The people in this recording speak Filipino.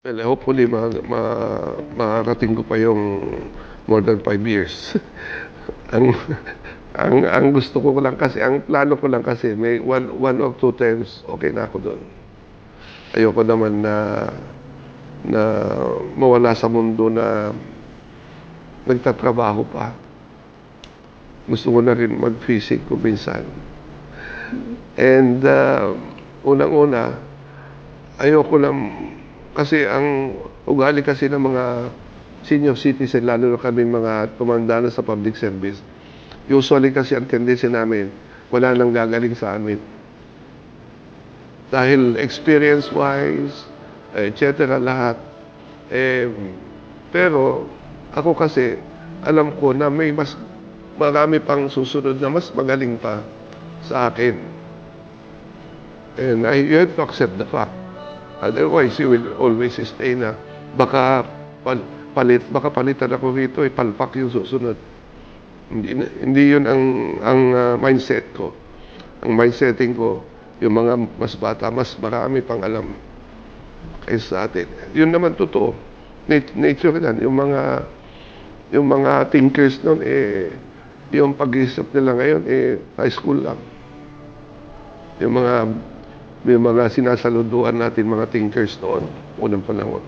Well, hopefully mararating ko pa yung more than 5 years. Ang ang gusto ko lang kasi, ang plano ko lang kasi may one or two terms, okay na ako do'n. Ayoko naman na mawala sa mundo na nagtatrabaho pa. Gusto ko na rin mag-visit kung minsan. And unang-una, ayoko lang kasi ang ugali kasi ng mga senior citizen, lalo na kaming mga tumanda na sa public service, usually kasi ang tendency namin, wala nang gagaling sa amin. Dahil experience-wise, et cetera, lahat. Pero ako kasi, alam ko na may mas marami pang susunod na mas magaling pa sa akin. And you have to accept the fact. Otherwise, you will always stay na baka palitan ako rito, palpak yung susunod. Hindi yun ang mindset ko. Ang mindsetting ko, yung mga mas bata, mas marami pang alam kaysa sa atin. Yun naman totoo. Nature yan. Yung mga thinkers noon, yung pag-iisip nila ngayon, high school lang. Yung mga sinasaluduan natin, mga thinkers noon, unang panahon.